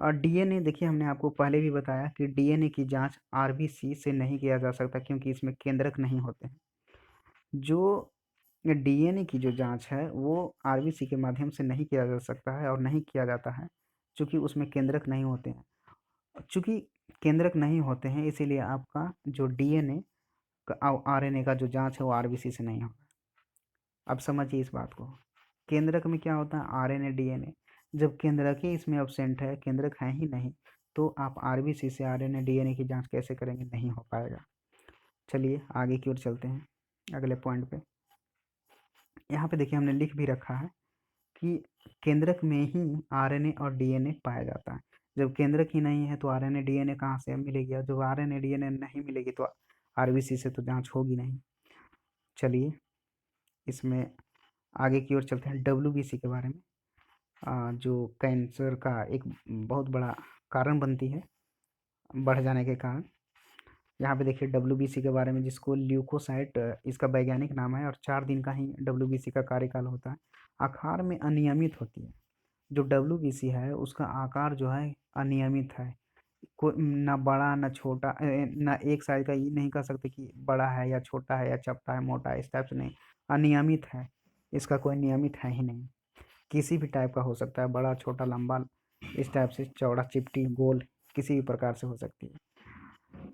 और डीएनए, देखिए, हमने आपको पहले भी बताया कि डीएनए की जांच आरबीसी से नहीं किया जा सकता, क्योंकि इसमें केंद्रक नहीं होते हैं। जो डीएनए की जो जांच है वो आरबीसी के माध्यम से नहीं किया जा सकता है और नहीं किया जाता है, क्योंकि उसमें केंद्रक नहीं होते हैं। चूंकि केंद्रक नहीं होते हैं, इसीलिए आपका जो डीएनए का आरएनए का जो जांच है वो आरबीसी से नहीं होगा। अब समझिए इस बात को। केंद्रक में क्या होता है? RNA, DNA. जब केंद्रक ही इसमें अब्सेंट है, केंद्रक है ही नहीं, तो आप आरबीसी से आरएनए, डीएनए की जांच कैसे करेंगे? नहीं हो पाएगा। चलिए, आगे की ओर चलते हैं, अगले पॉइंट पे। यहाँ पे देखिए, हमने लिख भी रखा है कि केंद्रक में ही आरएनए और डीएनए पाया जाता है। जब केंद्रक ही नहीं है तो आरएनए, डीएनए कहाँ से मिलेगी? और जब आरएनए, डीएनए नहीं मिलेगी तो आरबीसी से तो जांच होगी नहीं। चलिए, इसमें आगे की ओर चलते हैं डब्ल्यूबीसी के बारे में, जो कैंसर का एक बहुत बड़ा कारण बनती है, बढ़ जाने के कारण। यहाँ पे देखिए डब्ल्यूबीसी के बारे में, जिसको ल्यूकोसाइट इसका वैज्ञानिक नाम है, और 4 दिन का ही डब्ल्यूबीसी का कार्यकाल होता है। आकार में अनियमित होती है। जो डब्ल्यूबीसी है उसका आकार जो है अनियमित है। कोई ना बड़ा ना छोटा, ना एक साइज का, ये नहीं कह सकते कि बड़ा है या छोटा है या चपटा है मोटा है, इस टाइप से नहीं। अनियमित है, इसका कोई नियमित है ही नहीं। किसी भी टाइप का हो सकता है, बड़ा छोटा लंबा, इस टाइप से चौड़ा चिपटी गोल, किसी भी प्रकार से हो सकती है।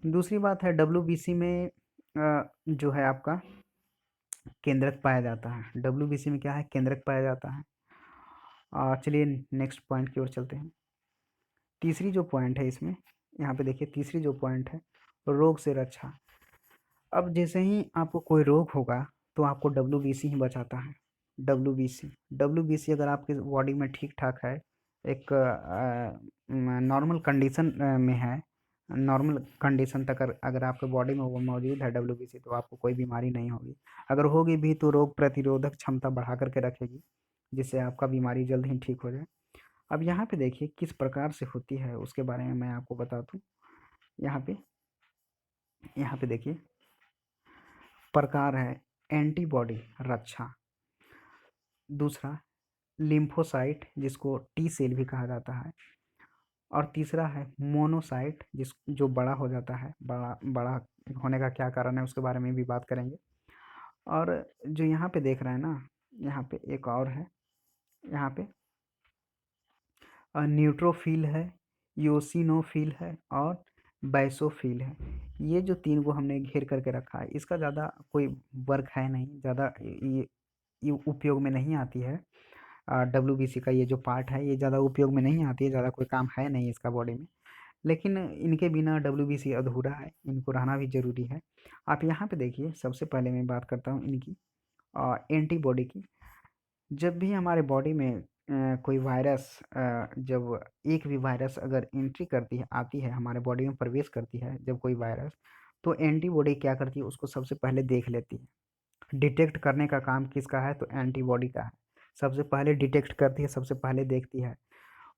दूसरी बात है डब्ल्यूबीसी में जो है आपका केंद्रक पाया जाता है। डब्ल्यूबीसी में क्या है, केंद्रक पाया जाता है। चलिए नेक्स्ट पॉइंट की ओर चलते हैं। तीसरी जो पॉइंट है इसमें, यहाँ पे देखिए तीसरी जो पॉइंट है, रोग से रक्षा। अब जैसे ही आपको कोई रोग होगा तो आपको डब्ल्यूबीसी ही बचाता है। डब्ल्यूबीसी डब्ल्यूबीसी अगर आपके बॉडी में ठीक ठाक है, एक नॉर्मल कंडीशन में है, नॉर्मल कंडीशन तक अगर आपके बॉडी में वो मौजूद है डब्ल्यूबीसी, तो आपको कोई बीमारी नहीं होगी। अगर होगी भी तो रोग प्रतिरोधक क्षमता बढ़ा करके रखेगी, जिससे आपका बीमारी जल्द ही ठीक हो जाए। अब यहाँ पे देखिए किस प्रकार से होती है, उसके बारे में मैं आपको बता दूँ। यहाँ पे यहाँ पे देखिए प्रकार है, एंटीबॉडी रक्षा, दूसरा लिम्फोसाइट जिसको टी सेल भी कहा जाता है, और तीसरा है मोनोसाइट जो बड़ा हो जाता है। बड़ा बड़ा होने का क्या कारण है उसके बारे में भी बात करेंगे। और जो यहाँ पे देख रहे हैं ना, यहाँ पे एक और है, यहाँ पे न्यूट्रोफिल है, योसिनोफिल है, और बैसोफिल है। ये जो 3 को हमने घेर करके रखा है, इसका ज़्यादा कोई वर्क है नहीं, ज़्यादा ये उपयोग में नहीं आती है। डब्ल्यूबीसी का ये जो पार्ट है, ये ज़्यादा उपयोग में नहीं आती है, ज़्यादा कोई काम है नहीं इसका बॉडी में। लेकिन इनके बिना डब्ल्यूबीसी अधूरा है, इनको रहना भी ज़रूरी है। आप यहाँ पे देखिए, सबसे पहले मैं बात करता हूँ इनकी एंटीबॉडी की। जब भी हमारे बॉडी में कोई वायरस, जब एक भी वायरस अगर एंट्री करती है, आती है हमारे बॉडी में, प्रवेश करती है जब कोई वायरस, तो एंटीबॉडी क्या करती है, उसको सबसे पहले देख लेती है। डिटेक्ट करने का काम किसका है, तो एंटीबॉडी का है। सबसे पहले डिटेक्ट करती है, सबसे पहले देखती है।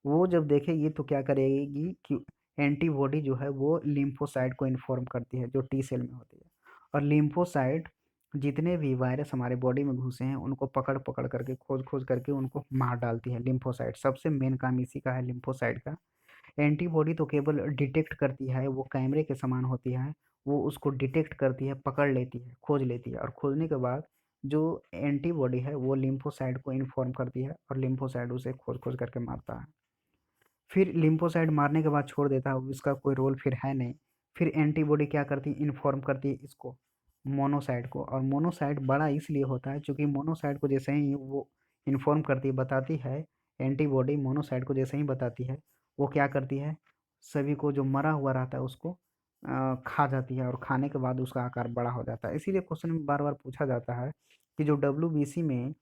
वो जब देखेगी तो क्या करेगी कि एंटीबॉडी जो है वो लिम्फोसाइट को इन्फॉर्म करती है, जो टी सेल में होती है। और लिम्फोसाइट जितने भी वायरस हमारे बॉडी में घुसे हैं उनको पकड़ पकड़ करके, खोज खोज करके उनको मार डालती है। लिम्फोसाइट सबसे मेन काम इसी का है, लिम्फोसाइट का। एंटीबॉडी तो केवल डिटेक्ट करती है, वो कैमरे के समान होती है। वो उसको डिटेक्ट करती है, पकड़ लेती है, खोज लेती है, और खोजने के बाद जो एंटीबॉडी है वो लिम्फोसाइट को इन्फॉर्म करती है, और लिम्फोसाइट उसे खोज खोज करके मारता है। फिर लिम्फोसाइट मारने के बाद छोड़ देता है, उसका कोई रोल फिर है नहीं। फिर एंटीबॉडी क्या करती है, इन्फॉर्म करती है इसको, मोनोसाइट को। और मोनोसाइट बड़ा इसलिए होता है क्योंकि मोनोसाइट को जैसे ही वो इन्फॉर्म करती है, बताती है, एंटीबॉडी मोनोसाइट को जैसे ही बताती है, वो क्या करती है, सभी को जो मरा हुआ रहता है उसको खा जाती है, और खाने के बाद उसका आकार बड़ा हो जाता है। इसीलिए क्वेश्चन में बार बार पूछा जाता है कि जो डब्ल्यूबीसी में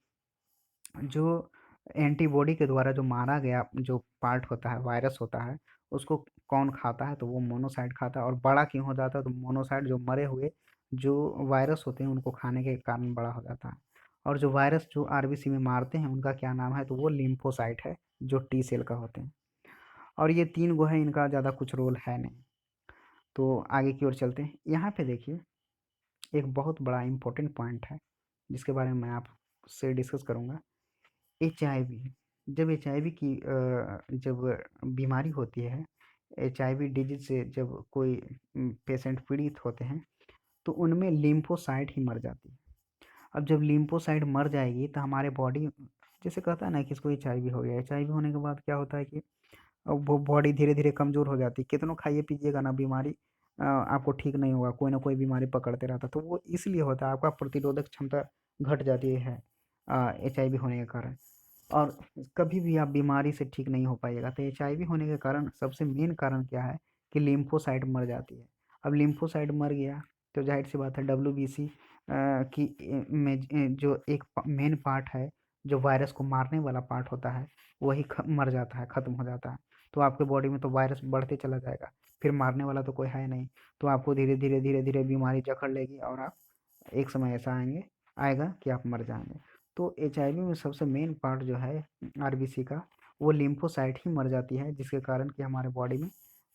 जो एंटीबॉडी के द्वारा जो मारा गया जो पार्ट होता है, वायरस होता है, उसको कौन खाता है, तो वो मोनोसाइट खाता है। और बड़ा क्यों हो जाता है, तो मोनोसाइट जो मरे हुए जो वायरस होते हैं उनको खाने के कारण बड़ा हो जाता है। और जो वायरस जो आरबीसी में मारते हैं उनका क्या नाम है, तो वो लिम्फोसाइट है, जो टी सेल का होते हैं। और ये 3 गो है, इनका ज़्यादा कुछ रोल है नहीं। तो आगे की ओर चलते हैं। यहाँ पे देखिए एक बहुत बड़ा इंपॉर्टेंट पॉइंट है जिसके बारे में मैं आपसे डिस्कस करूँगा। एचआईवी। जब एचआईवी की जब बीमारी होती है, एचआईवी डिजीज से जब कोई पेशेंट पीड़ित होते हैं, तो उनमें लिम्फोसाइट ही मर जाती है। अब जब लिम्फोसाइट मर जाएगी तो हमारे बॉडी, जैसे कहता है ना कि इसको एचआईवी हो गया, एचआईवी होने के बाद क्या होता है कि अब वो बॉडी धीरे धीरे कमज़ोर हो जाती है। कितनों खाइए पीजिएगा ना, बीमारी आपको ठीक नहीं होगा, कोई ना कोई बीमारी पकड़ते रहता है। तो वो इसलिए होता है, आपका प्रतिरोधक क्षमता घट जाती है एचआईवी होने के कारण। और कभी भी आप बीमारी से ठीक नहीं हो पाइएगा। तो एचआईवी होने के कारण सबसे मेन कारण क्या है कि लिम्फोसाइट मर जाती है। अब लिम्फोसाइट मर गया तो जाहिर सी बात है डब्ल्यूबीसी की जो एक मेन पार्ट है, जो वायरस को मारने वाला पार्ट होता है, वही मर जाता है, ख़त्म हो जाता है। तो आपके बॉडी में तो वायरस बढ़ते चला जाएगा, फिर मारने वाला तो कोई है नहीं। तो आपको धीरे धीरे धीरे धीरे बीमारी जकड़ लेगी, और आप एक समय ऐसा आएगा कि आप मर जाएंगे। तो एचआईवी में सबसे मेन पार्ट जो है आरबीसी का, वो लिम्फोसाइट ही मर जाती है, जिसके कारण कि हमारे बॉडी में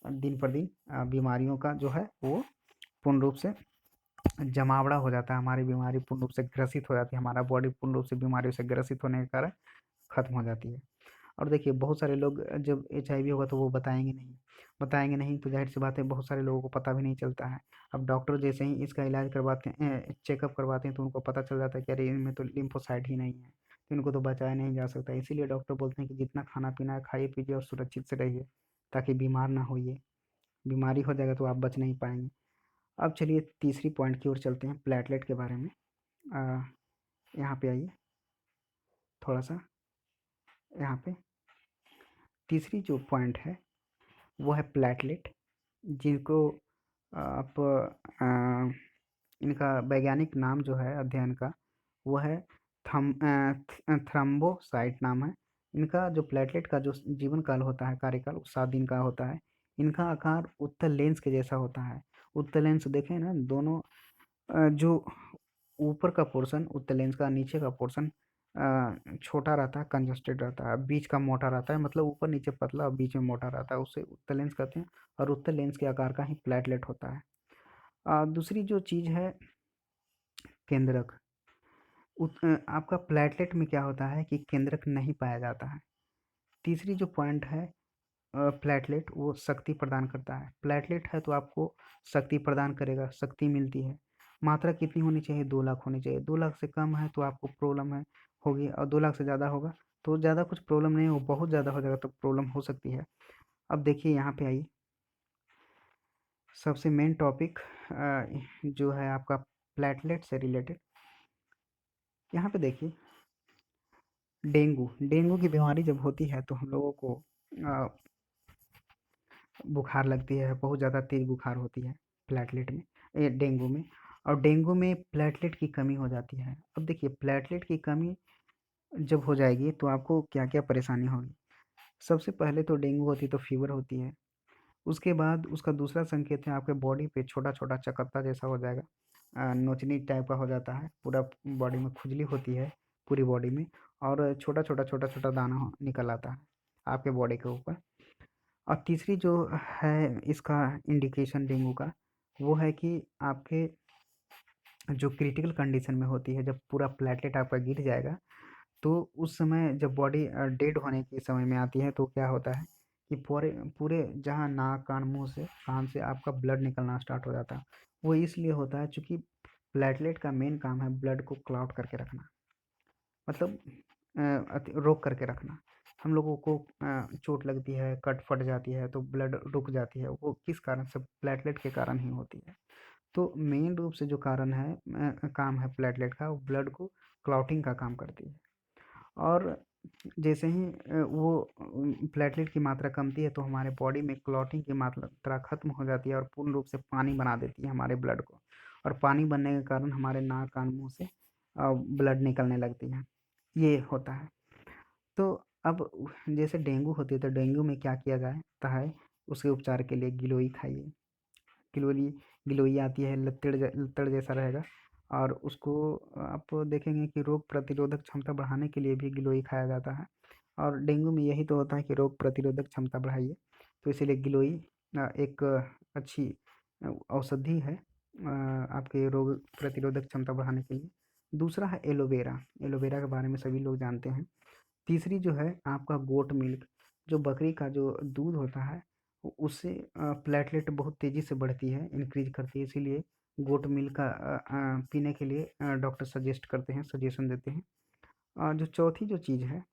दिन पर दिन बीमारियों का जो है वो पूर्ण रूप से जमावड़ा हो जाता है। हमारी बीमारी पूर्ण रूप से ग्रसित हो जाती है, हमारा बॉडी पूर्ण रूप से बीमारियों से ग्रसित होने के कारण खत्म हो जाती है। और देखिए बहुत सारे लोग जब एचआईवी होगा तो वो बताएंगे नहीं तो जाहिर सी बात है बहुत सारे लोगों को पता भी नहीं चलता है। अब डॉक्टर जैसे ही इसका इलाज करवाते हैं, चेकअप करवाते हैं, तो उनको पता चल जाता है कि अरे इनमें तो लिम्फोसाइट ही नहीं है, तो इनको तो बचाया नहीं जा सकता। इसीलिए डॉक्टर बोलते हैं कि जितना खाना पीना है खाइए पीजिए और सुरक्षित से रहिए, ताकि बीमार ना होइए। बीमारी हो जाएगा तो आप बच नहीं पाएंगे। अब चलिए तीसरी पॉइंट की ओर चलते हैं, प्लेटलेट के बारे में। अ, यहाँ पे आइए थोड़ा सा। यहाँ पे तीसरी जो पॉइंट है वो है प्लेटलेट, जिनको आप इनका वैज्ञानिक नाम जो है अध्ययन का वो है थ्रम्बोसाइट नाम है। इनका जो प्लेटलेट का जो जीवन काल होता है, कार्यकाल, वो 7 दिन का होता है। इनका आकार उत्तल लेंस के जैसा होता है। उत्तल लेंस देखें ना, दोनों जो ऊपर का पोर्शन उत्तल लेंस का, नीचे का पोर्शन छोटा रहता है, कंजस्टेड रहता है, बीच का मोटा रहता है, मतलब ऊपर नीचे पतला और बीच में मोटा रहता है, उसे उत्तल लेंस कहते हैं। और उत्तल लेंस के आकार का ही प्लेटलेट होता है। दूसरी जो चीज़ है केंद्रक। आपका प्लेटलेट में क्या होता है कि केंद्रक नहीं पाया जाता है। तीसरी जो पॉइंट है, प्लेटलेट वो शक्ति प्रदान करता है। प्लेटलेट है तो आपको शक्ति प्रदान करेगा, शक्ति मिलती है। मात्रा कितनी होनी चाहिए? 2 लाख होनी चाहिए। 2 लाख से कम है तो आपको प्रॉब्लम है होगी, और 2 लाख से ज़्यादा होगा तो ज़्यादा कुछ प्रॉब्लम नहीं हो, बहुत ज़्यादा हो जाएगा तो प्रॉब्लम हो सकती है। अब देखिए यहाँ पे आइए, सबसे मेन टॉपिक जो है आपका प्लेटलेट से रिलेटेड। यहाँ पे देखिए, डेंगू डेंगू की बीमारी जब होती है तो हम लोगों को अ, बुखार लगती है, बहुत ज़्यादा तेज़ बुखार होती है प्लेटलेट में, डेंगू में। और डेंगू में प्लेटलेट की कमी हो जाती है। अब देखिए प्लेटलेट की कमी जब हो जाएगी तो आपको क्या क्या परेशानी होगी। सबसे पहले तो डेंगू होती तो फीवर होती है। उसके बाद उसका दूसरा संकेत है, आपके बॉडी पे छोटा छोटा चकत्ता जैसा हो जाएगा, नोचनी टाइप का हो जाता है, पूरा बॉडी में खुजली होती है पूरी बॉडी में, और छोटा छोटा दाना निकल आता है आपके बॉडी के ऊपर। और तीसरी जो है इसका इंडिकेशन डेंगू का, वो है कि आपके जो क्रिटिकल कंडीशन में होती है, जब पूरा प्लेटलेट आपका गिर जाएगा, तो उस समय जब बॉडी डेड होने के समय में आती है तो क्या होता है कि पूरे पूरे जहाँ नाक कान मुंह से कान से आपका ब्लड निकलना स्टार्ट हो जाता है। वो इसलिए होता है क्योंकि प्लेटलेट का मेन काम है ब्लड को क्लॉट करके रखना, मतलब रोक करके रखना। हम लोगों को चोट लगती है, कट फट जाती है तो ब्लड रुक जाती है, वो किस कारण से? प्लेटलेट के कारण ही होती है। तो मेन रूप से जो कारण है, काम है प्लेटलेट का, वो ब्लड को क्लॉटिंग का काम करती है। और जैसे ही वो प्लेटलेट की मात्रा कमती है तो हमारे बॉडी में क्लॉटिंग की मात्रा खत्म हो जाती है और पूर्ण रूप से पानी बना देती है हमारे ब्लड को। और पानी बनने के कारण हमारे नाक कान मुंह से ब्लड निकलने लगती है, ये होता है। तो अब जैसे डेंगू होती है तो डेंगू में क्या किया जाता है, उसके उपचार के लिए गिलोई खाइए। गिलोई गिलोई आती है, लत्तड़ जैसा रहेगा, और उसको आप देखेंगे कि रोग प्रतिरोधक क्षमता बढ़ाने के लिए भी गिलोई खाया जाता है। और डेंगू में यही तो होता है कि रोग प्रतिरोधक क्षमता बढ़ाइए, तो इसीलिए गिलोई एक अच्छी औषधि है आपके रोग प्रतिरोधक क्षमता बढ़ाने के लिए। दूसरा है एलोवेरा। एलोवेरा के बारे में सभी लोग जानते हैं। तीसरी जो है आपका गोट मिल्क, जो बकरी का जो दूध होता है, उससे प्लेटलेट बहुत तेज़ी से बढ़ती है, इंक्रीज करती है, इसीलिए गोट मिल्क का पीने के लिए डॉक्टर सजेस्ट करते हैं, सजेशन देते हैं। जो चौथी जो चीज़ है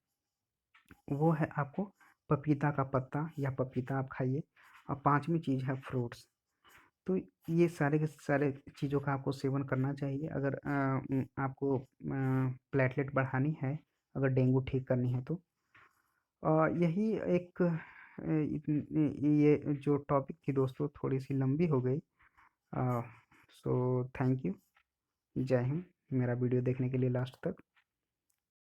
वो है आपको पपीता का पत्ता या पपीता आप खाइए। और पांचवी चीज़ है फ्रूट्स। तो ये सारे के सारे चीज़ों का आपको सेवन करना चाहिए अगर आपको प्लेटलेट बढ़ानी है, अगर डेंगू ठीक करनी है तो। यही एक ये जो टॉपिक थी दोस्तों थोड़ी सी लंबी हो गई। So thank you. जय हिंद। मेरा वीडियो देखने के लिए लास्ट तक।